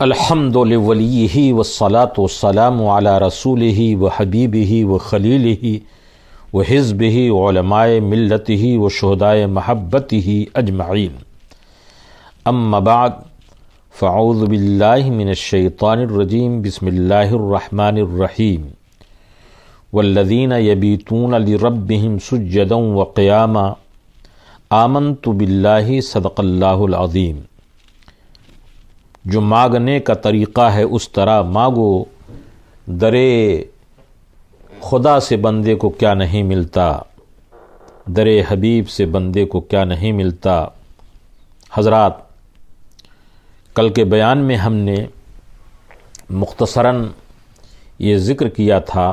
الحمد لولیہ والصلاة والسلام علی رسولہ وحبیبہ وخلیلہ وحزبہ وعلماء ملتہ وشہداء محبتہ اجمعین، اما بعد فاعوذ باللہ من الشیطان الرجیم، بسم اللہ الرحمن الرحیم۔ والذین یبیتون لربہم سجدا وقیاما آمنت باللہ صدق اللہ العظیم۔ جو مانگنے کا طریقہ ہے اس طرح مانگو، درے خدا سے بندے کو کیا نہیں ملتا، درے حبیب سے بندے کو کیا نہیں ملتا۔ حضرات، کل کے بیان میں ہم نے مختصراً یہ ذکر کیا تھا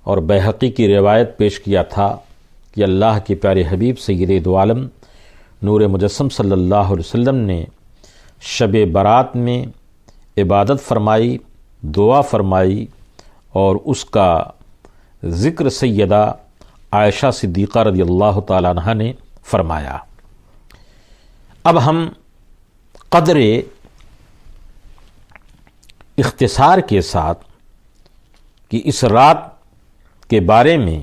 اور بیہقی کی روایت پیش کیا تھا کہ اللہ کے پیارے حبیب سید دو عالم نور مجسم صلی اللہ علیہ وسلم نے شب برات میں عبادت فرمائی، دعا فرمائی اور اس کا ذکر سیدہ عائشہ صدیقہ رضی اللہ تعالیٰ عنہا نے فرمایا۔ اب ہم قدر اختصار کے ساتھ کہ اس رات کے بارے میں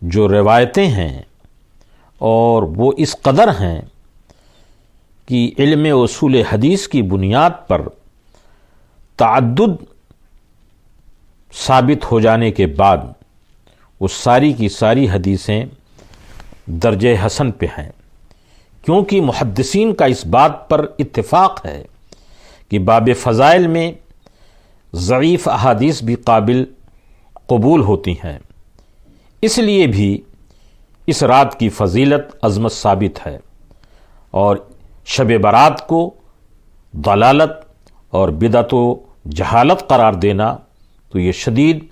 جو روایتیں ہیں اور وہ اس قدر ہیں کہ علم اصول حدیث کی بنیاد پر تعدد ثابت ہو جانے کے بعد وہ ساری کی ساری حدیثیں درجہ حسن پہ ہیں، کیونکہ محدثین کا اس بات پر اتفاق ہے کہ باب فضائل میں ضعیف احادیث بھی قابل قبول ہوتی ہیں، اس لیے بھی اس رات کی فضیلت عظمت ثابت ہے، اور شب برات کو ضلالت اور بدعت و جہالت قرار دینا تو یہ شدید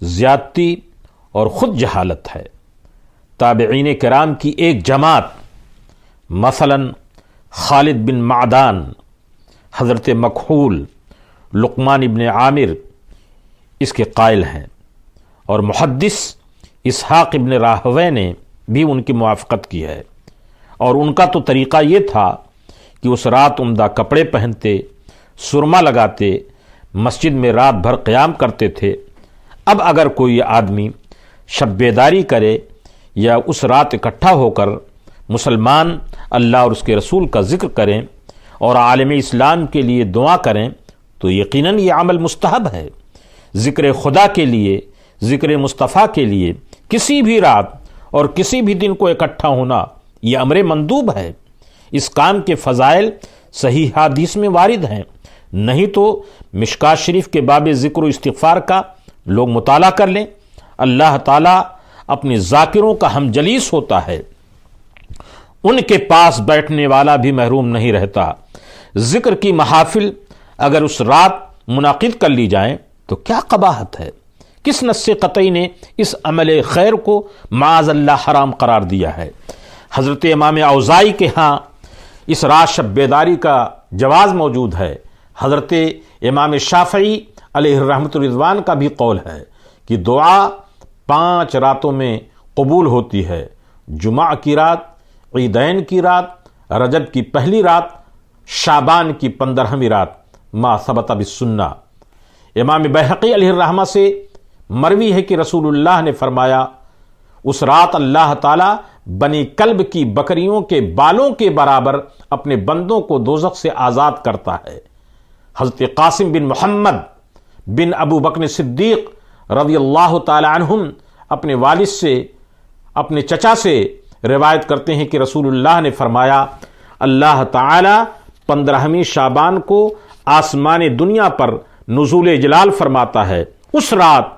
زیادتی اور خود جہالت ہے۔ تابعین کرام کی ایک جماعت، مثلا خالد بن معدان، حضرت مکحول، لقمان ابن عامر اس کے قائل ہیں، اور محدث اسحاق ابن راہوے نے بھی ان کی موافقت کی ہے، اور ان کا تو طریقہ یہ تھا کہ اس رات عمدہ کپڑے پہنتے، سرما لگاتے، مسجد میں رات بھر قیام کرتے تھے۔ اب اگر کوئی آدمی شب بیداری کرے یا اس رات اکٹھا ہو کر مسلمان اللہ اور اس کے رسول کا ذکر کریں اور عالم اسلام کے لیے دعا کریں تو یقیناً یہ عمل مستحب ہے۔ ذکر خدا کے لیے، ذکر مصطفیٰ کے لیے کسی بھی رات اور کسی بھی دن کو اکٹھا ہونا یہ امر مندوب ہے۔ اس کام کے فضائل صحیح حدیث میں وارد ہیں، نہیں تو مشکات شریف کے باب ذکر و استغفار کا لوگ مطالعہ کر لیں۔ اللہ تعالیٰ اپنے ذاکروں کا ہم جلیس ہوتا ہے، ان کے پاس بیٹھنے والا بھی محروم نہیں رہتا۔ ذکر کی محافل اگر اس رات منعقد کر لی جائیں تو کیا قباحت ہے؟ کس نص قطعی نے اس عمل خیر کو معاذ اللہ حرام قرار دیا ہے؟ حضرت امام اوزاعی کے ہاں اس رات شب بیداری کا جواز موجود ہے۔ حضرت امام شافعی علیہ رحمۃ الرضوان کا بھی قول ہے کہ دعا 5 راتوں میں قبول ہوتی ہے: جمعہ کی رات، عیدین کی رات، رجب کی پہلی رات، شعبان کی 15ویں رات، ما ثبت بالسنہ۔ امام بیہقی علیہ الرحمہ سے مروی ہے کہ رسول اللہ نے فرمایا، اس رات اللہ تعالیٰ بنی کلب کی بکریوں کے بالوں کے برابر اپنے بندوں کو دوزخ سے آزاد کرتا ہے۔ حضرت قاسم بن محمد بن ابو بکر صدیق رضی اللہ تعالی عنہم اپنے والد سے، اپنے چچا سے روایت کرتے ہیں کہ رسول اللہ نے فرمایا، اللہ تعالی 15ویں شعبان کو آسمان دنیا پر نزول جلال فرماتا ہے۔ اس رات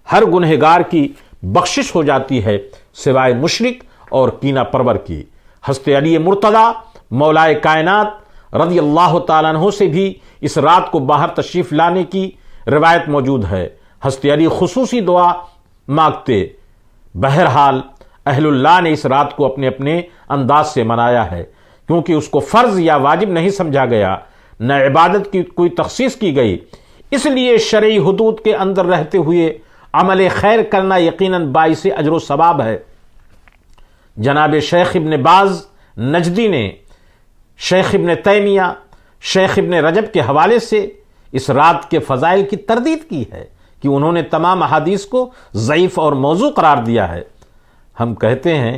ہر گنہگار کی بخشش ہو جاتی ہے سوائے مشرک اور کینہ پرور کی۔ حضرت علی مرتضیٰ مولائے کائنات رضی اللہ تعالیٰ عنہ سے بھی اس رات کو باہر تشریف لانے کی روایت موجود ہے۔ حضرت علی خصوصی دعا مانگتے۔ بہرحال اہل اللہ نے اس رات کو اپنے اپنے انداز سے منایا ہے، کیونکہ اس کو فرض یا واجب نہیں سمجھا گیا، نہ عبادت کی کوئی تخصیص کی گئی، اس لیے شرعی حدود کے اندر رہتے ہوئے عمل خیر کرنا یقیناً باعث اجر و ثواب ہے۔ جناب شیخ ابن باز نجدی نے، شیخ ابن تیمیہ، شیخ ابن رجب کے حوالے سے اس رات کے فضائل کی تردید کی ہے کہ انہوں نے تمام احادیث کو ضعیف اور موضوع قرار دیا ہے۔ ہم کہتے ہیں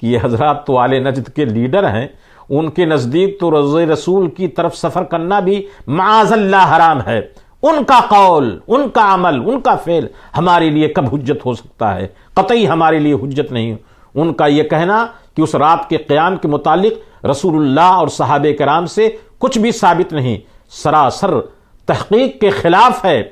کہ یہ حضرات تو آل نجد کے لیڈر ہیں، ان کے نزدیک تو روضہ رسول کی طرف سفر کرنا بھی معاذ اللہ حرام ہے۔ ان کا قول، ان کا عمل، ان کا فعل ہمارے لیے کب حجت ہو سکتا ہے؟ قطعی ہمارے لیے حجت نہیں۔ ان کا یہ کہنا کہ اس رات کے قیام کے متعلق رسول اللہ اور صحابہ کرام سے کچھ بھی ثابت نہیں، سراسر تحقیق کے خلاف ہے۔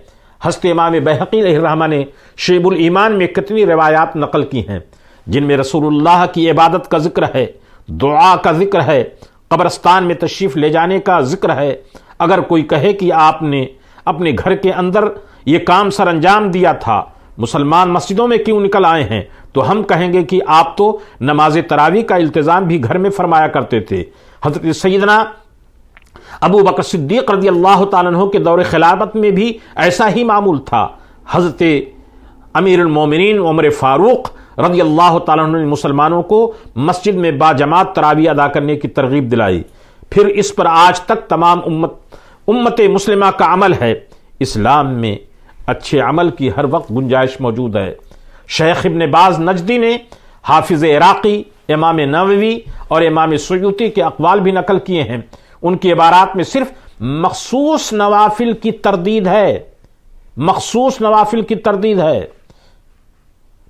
حضرت امام بیہقی علیہ الرحمہ نے شعب الایمان میں کتنی روایات نقل کی ہیں جن میں رسول اللہ کی عبادت کا ذکر ہے، دعا کا ذکر ہے، قبرستان میں تشریف لے جانے کا ذکر ہے۔ اگر کوئی کہے کہ آپ نے اپنے گھر کے اندر یہ کام سر انجام دیا تھا، مسلمان مسجدوں میں کیوں نکل آئے ہیں، تو ہم کہیں گے کہ آپ تو نماز تراویح کا التزام بھی گھر میں فرمایا کرتے تھے۔ حضرت سیدنا ابو بکر صدیق رضی اللہ تعالیٰ عنہ کے دور خلافت میں بھی ایسا ہی معمول تھا۔ حضرت امیر المومنین عمر فاروق رضی اللہ تعالیٰ عنہ نے مسلمانوں کو مسجد میں باجماعت تراویح ادا کرنے کی ترغیب دلائی۔ پھر اس پر آج تک تمام امت مسلمہ کا عمل ہے۔ اسلام میں اچھے عمل کی ہر وقت گنجائش موجود ہے۔ شیخ ابن باز نجدی نے حافظ عراقی، امام نووی اور امام سیوطی کے اقوال بھی نقل کیے ہیں۔ ان کی عبارات میں صرف مخصوص نوافل کی تردید ہے، مخصوص نوافل کی تردید ہے۔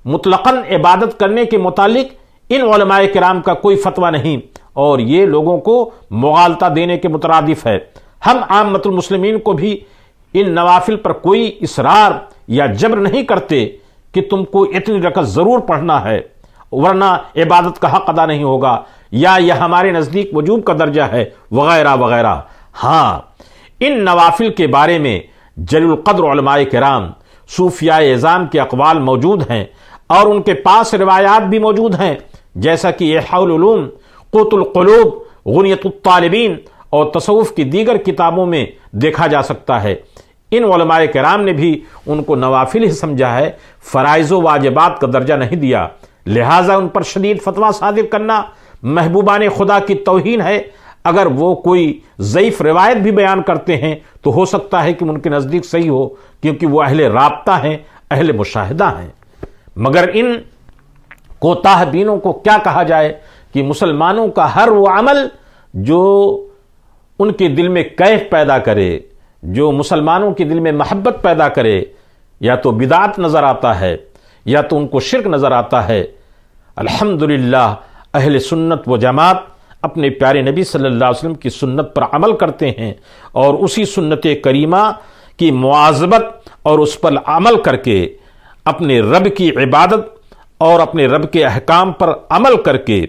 مطلقاً عبادت کرنے کے متعلق ان علماء کرام کا کوئی فتویٰ نہیں، اور یہ لوگوں کو مغالطہ دینے کے مترادف ہے۔ ہم عامت المسلمین کو بھی ان نوافل پر کوئی اصرار یا جبر نہیں کرتے کہ تم کو اتنی رکعت ضرور پڑھنا ہے ورنہ عبادت کا حق ادا نہیں ہوگا، یا یہ ہمارے نزدیک وجوب کا درجہ ہے، وغیرہ وغیرہ۔ ہاں، ان نوافل کے بارے میں جلیل القدر علماء کرام، صوفیاء اعظام کے اقوال موجود ہیں، اور ان کے پاس روایات بھی موجود ہیں، جیسا کہ احیاء العلوم، قوت القلوب، غنیۃ الطالبین اور تصوف کی دیگر کتابوں میں دیکھا جا سکتا ہے۔ ان علماء کرام نے بھی ان کو نوافل ہی سمجھا ہے، فرائض و واجبات کا درجہ نہیں دیا، لہٰذا ان پر شدید فتویٰ صادر کرنا محبوبان خدا کی توہین ہے۔ اگر وہ کوئی ضعیف روایت بھی بیان کرتے ہیں تو ہو سکتا ہے کہ ان کے نزدیک صحیح ہو، کیونکہ وہ اہل رابطہ ہیں، اہل مشاہدہ ہیں۔ مگر ان کوتاہ بینوں کو کیا کہا جائے کہ مسلمانوں کا ہر وہ عمل جو ان کے دل میں کیف پیدا کرے، جو مسلمانوں کے دل میں محبت پیدا کرے، یا تو بدعت نظر آتا ہے یا تو ان کو شرک نظر آتا ہے۔ الحمدللہ اہل سنت و جماعت اپنے پیارے نبی صلی اللہ علیہ وسلم کی سنت پر عمل کرتے ہیں، اور اسی سنت کریمہ کی مواظبت اور اس پر عمل کر کے اپنے رب کی عبادت اور اپنے رب کے احکام پر عمل کر کے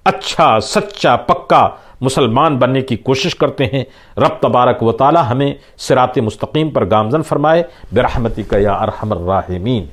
اچھا، سچا، پکا مسلمان بننے کی کوشش کرتے ہیں۔ رب تبارک و تعالی ہمیں صراط مستقیم پر گامزن فرمائے برحمتک یا ارحم الراحمین۔